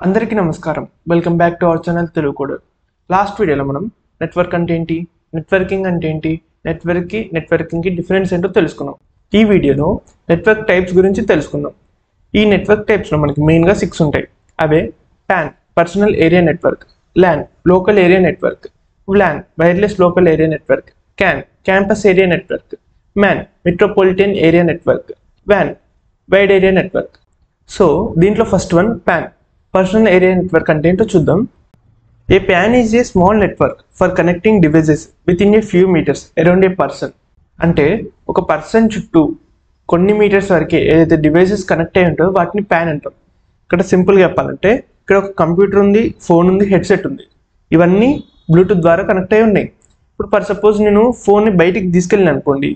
అందరికీ నమస్కారం. Welcome back to our channel Telugu కోడర్. Last వీడియోలో మనం నెట్వర్క్ అంటే ఏంటి, నెట్వర్కింగ్ అంటే ఏంటి, నెట్వర్కింగ్కి డిఫరెన్స్ ఏంటో తెలుసుకున్నాం. ఈ వీడియోలో నెట్వర్క్ టైప్స్ గురించి తెలుసుకుందాం. ఈ నెట్వర్క్ టైప్స్లో మనకి మెయిన్గా 6 ఉంటాయి. అవే PAN personal area network, LAN local area network, WLAN wireless local area network, CAN campus area network, MAN metropolitan area network, వ్యాన్ వైడ్ ఏరియా నెట్వర్క్. సో దీంట్లో first one PAN personal area network అంటే ఏంటో చూద్దాం. A PAN is a small network for connecting devices within a few metres around a person. అంటే ఒక person చుట్టూ కొన్ని metres వరకే ఏదైతే డివైజెస్ కనెక్ట్ అయి ఉంటుందో వాటిని PAN అంటాం. ఇక్కడ సింపుల్గా చెప్పాలంటే ఇక్కడ ఒక కంప్యూటర్ ఉంది, ఫోన్ ఉంది, హెడ్సెట్ ఉంది. ఇవన్నీ బ్లూటూత్ ద్వారా కనెక్ట్ అయి ఉన్నాయి. ఇప్పుడు ఫర్ సపోజ్ నేను ఫోన్ని బయటికి తీసుకెళ్ళిన అనుకోండి,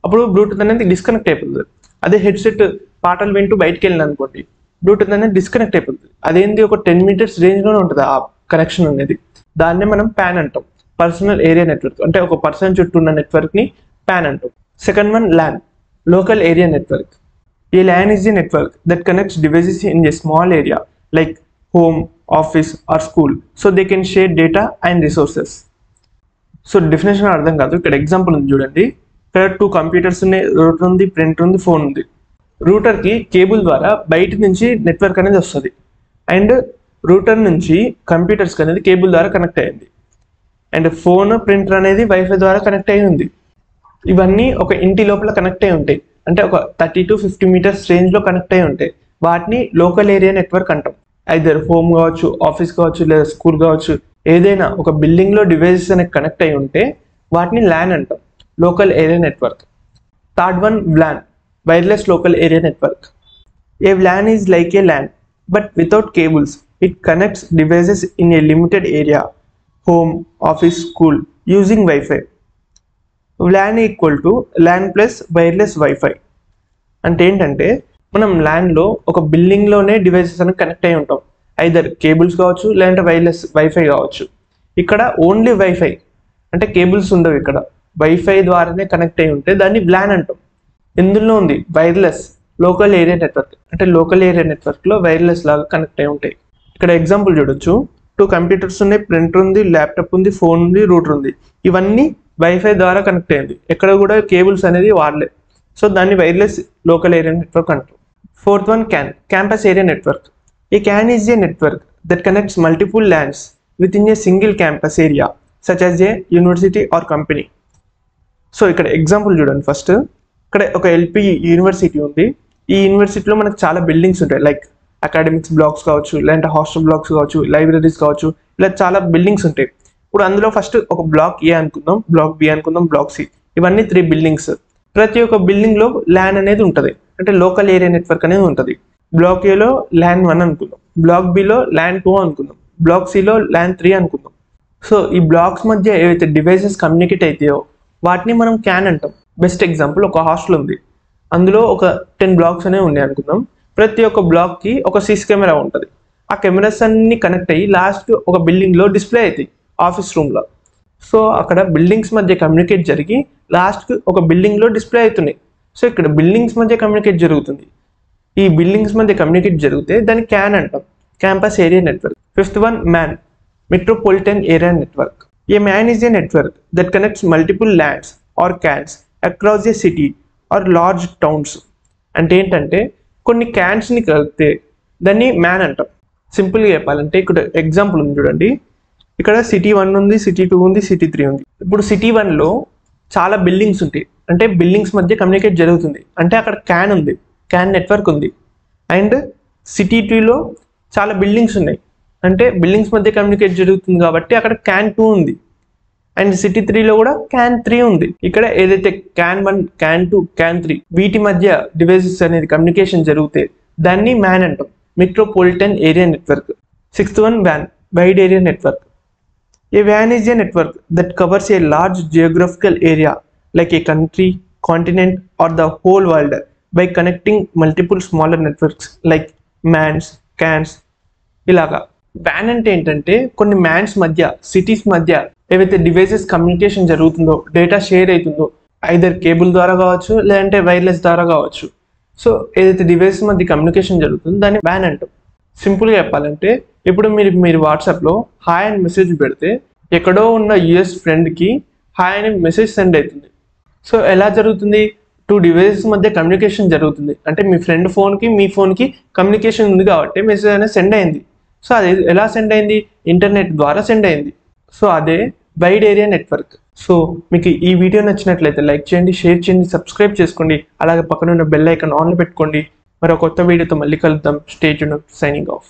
అప్పుడు బ్లూటూత్ అనేది డిస్కనెక్ట్ అయిపోతుంది. అదే హెడ్సెట్ పాటలు వింటూ బయటికి వెళ్ళిన అనుకోండి, బ్లూటూత్ అనేది డిస్కనెక్ట్ అయిపోతుంది. అదేంటి ఒక 10 మీటర్స్ రేంజ్లోనే ఉంటుంది ఆ కనెక్షన్ అనేది. దాన్నే మనం PAN అంటాం, పర్సనల్ ఏరియా నెట్వర్క్. అంటే ఒక పర్సన్ చుట్టూ ఉన్న నెట్వర్క్ని PAN అంటాం. Second one LAN local area network. A LAN is a network that connects devices in a small area like home, office or school so they can share data and resources. So definition అర్థం కాదు, ఇక్కడ example ఉంది చూడండి. ఇక్కడ 2 computers ఉన్నాయి, router ఉంది, printer ఉంది, phone ఉంది. రూటర్కి కేబుల్ ద్వారా బయట నుంచి నెట్వర్క్ అనేది వస్తుంది, అండ్ రూటర్ నుంచి కంప్యూటర్స్కి అనేది కేబుల్ ద్వారా కనెక్ట్ అయ్యింది, అండ్ ఫోన్, ప్రింటర్ అనేది వైఫై ద్వారా కనెక్ట్ అయి ఉంది. ఇవన్నీ ఒక ఇంటి లోపల కనెక్ట్ అయి ఉంటాయి. అంటే ఒక 30 to 50 మీటర్స్ రేంజ్లో కనెక్ట్ అయి ఉంటాయి. వాటిని లోకల్ ఏరియా నెట్వర్క్ అంటాం. ఐదర్ హోమ్ కావచ్చు, ఆఫీస్ కావచ్చు, లేదా స్కూల్ కావచ్చు, ఏదైనా ఒక బిల్డింగ్లో డివైజెస్ అనేది కనెక్ట్ అయి ఉంటే వాటిని ల్యాన్ అంటాం, local area network. Third one WLAN wireless local area network. A WLAN is like a LAN but without cables. It connects devices in a limited area, home, office, school, using Wi-Fi. WLAN equal to LAN plus wireless Wi-Fi. అంటే ఏంటంటే మనం ల్యాన్లో ఒక బిల్డింగ్లోనే devices అనేది connect అయి ఉంటాం. Either cables కావచ్చు, లేదంటే wireless wifi కావచ్చు. ఇక్కడ ఓన్లీ వైఫై, అంటే కేబుల్స్ ఉండవు. ఇక్కడ వైఫై ద్వారానే కనెక్ట్ అయి ఉంటే దాన్ని WLAN అంటాం. ఇందులో ఉంది వైర్లెస్ లోకల్ ఏరియా నెట్వర్క్. అంటే లోకల్ ఏరియా నెట్వర్క్లో వైర్లెస్ లాగా కనెక్ట్ అయి ఉంటాయి. ఇక్కడ ఎగ్జాంపుల్ చూడొచ్చు. 2 కంప్యూటర్స్ ఉన్నాయి, ప్రింటర్ ఉంది, ల్యాప్టాప్ ఉంది, ఫోన్ ఉంది, రూటర్ ఉంది. ఇవన్నీ వైఫై ద్వారా కనెక్ట్ అయింది, ఎక్కడ కూడా కేబుల్స్ అనేది వాడలేదు. సో దాన్ని వైర్లెస్ లోకల్ ఏరియా నెట్వర్క్ అంటారు. Fourth one CAN campus area network. A CAN is a network that connects multiple LANs within a single campus area such as a university or company. So ఇక్కడ example చూడండి. First ఇక్కడ ఒక LP university ఉంది. ఈ యూనివర్సిటీలో మనకు చాలా buildings ఉంటాయి, లైక్ అకాడమిక్స్ బ్లాక్స్ కావచ్చు, లేదంటే హాస్టల్ బ్లాక్స్ కావచ్చు, లైబ్రరీస్ కావచ్చు, ఇలా చాలా బిల్డింగ్స్ ఉంటాయి. ఇప్పుడు అందులో ఫస్ట్ ఒక బ్లాక్ A అనుకుందాం, బ్లాక్ B అనుకుందాం, బ్లాక్ C, ఇవన్నీ 3 బిల్డింగ్స్. ప్రతి ఒక్క బిల్డింగ్లో ల్యాన్ అనేది ఉంటుంది, అంటే లోకల్ ఏరియా నెట్వర్క్ అనేది ఉంటుంది. బ్లాక్ Aలో LAN 1 అనుకుందాం, బ్లాక్ Bలో LAN 2 అనుకుందాం, బ్లాక్ Cలో LAN 3 అనుకుందాం. సో ఈ బ్లాక్స్ మధ్య ఏవైతే డివైసెస్ కమ్యూనికేట్ అవుతాయో వాటిని మనం క్యాన్ అంటాం. బెస్ట్ ఎగ్జాంపుల్ ఒక హాస్టల్ ఉంది, అందులో ఒక 10 బ్లాక్స్ అనేవి ఉన్నాయి అనుకుందాం. ప్రతి ఒక్క బ్లాక్కి ఒక CC కెమెరా ఉంటుంది. ఆ కెమెరాస్ అన్ని కనెక్ట్ అయ్యి లాస్ట్ ఒక బిల్డింగ్లో డిస్ప్లే అవుతాయి ఆఫీస్ రూమ్లో. సో అక్కడ బిల్డింగ్స్ మధ్య కమ్యూనికేట్ జరిగి లాస్ట్కి ఒక బిల్డింగ్లో డిస్ప్లే అవుతున్నాయి. సో ఇక్కడ బిల్డింగ్స్ మధ్య కమ్యూనికేట్ జరుగుతుంది. ఈ బిల్డింగ్స్ మధ్య కమ్యూనికేట్ జరిగితే దాన్ని క్యాన్ అంటాం, campus area network. Fifth one MAN metropolitan area network. A MAN is a network that connects multiple LANs or CANs across a city or large towns. అంటే ఏంటంటే కొన్ని క్యాన్స్ని కలిపితే దాన్ని మ్యాన్ అంటాం. సింపుల్గా చెప్పాలంటే ఇక్కడ ఎగ్జాంపుల్ ఉంది చూడండి. ఇక్కడ సిటీ 1 ఉంది, సిటీ 2 ఉంది, సిటీ 3 ఉంది. ఇప్పుడు సిటీ 1లో చాలా బిల్డింగ్స్ ఉంటాయి, అంటే బిల్డింగ్స్ మధ్య కమ్యూనికేట్ జరుగుతుంది, అంటే అక్కడ క్యాన్ ఉంది, క్యాన్ నెట్వర్క్ ఉంది. అండ్ సిటీ 2లో చాలా బిల్డింగ్స్ ఉన్నాయి, అంటే బిల్డింగ్స్ మధ్య కమ్యూనికేట్ జరుగుతుంది కాబట్టి అక్కడ క్యాన్ 2 ఉంది. అండ్ సిటీ 3లో కూడా క్యాన్ 3 ఉంది. ఇక్కడ ఏదైతే క్యాన్ 1, క్యాన్ 2, క్యాన్ 3 వీటి మధ్య డివైసెస్ అనేది కమ్యూనికేషన్ జరిగితే దాన్ని మ్యాన్ అంటాం, metropolitan area network. Sixth one వ్యాన్ వైడ్ ఏరియా నెట్వర్క్. ఏ వ్యాన్ is a network that covers a large geographical area like a country, continent or the whole world by connecting multiple smaller networks like MANs, CANs. ఇలాగా వ్యాన్ అంటే ఏంటంటే కొన్ని MANs మధ్య, cities మధ్య ఏవైతే devices communication జరుగుతుందో, డేటా షేర్ అవుతుందో, ఐదర్ కేబుల్ ద్వారా కావచ్చు, లేదంటే వైర్లెస్ ద్వారా కావచ్చు. సో ఏదైతే డివైసెస్ మధ్య కమ్యూనికేషన్ జరుగుతుందో దాన్ని వ్యాన్ అంటాం. సింపుల్గా చెప్పాలంటే ఇప్పుడు మీరు వాట్సాప్లో హాయ్ అని మెసేజ్ పెడితే ఎక్కడో ఉన్న యుఎస్ ఫ్రెండ్కి హాయ్ అని మెసేజ్ సెండ్ అవుతుంది. సో ఎలా జరుగుతుంది? 2 డివైసెస్ మధ్య కమ్యూనికేషన్ జరుగుతుంది. అంటే మీ ఫ్రెండ్ ఫోన్కి మీ ఫోన్కి కమ్యూనికేషన్ ఉంది కాబట్టి మెసేజ్ అనేది సెండ్ అయింది. సో అది ఎలా సెండ్ అయింది? ఇంటర్నెట్ ద్వారా సెండ్ అయింది. సో అదే వైడ్ ఏరియా నెట్వర్క్. సో మీకు ఈ వీడియో నచ్చినట్లయితే లైక్ చేయండి, షేర్ చేయండి, సబ్స్క్రైబ్ చేసుకోండి. అలాగే పక్కన ఉన్న బెల్ ఐకాన్ ఆన్లో పెట్టుకోండి. మరో కొత్త వీడియోతో మళ్ళీ కలుద్దాం. Stay tuned. Signing off.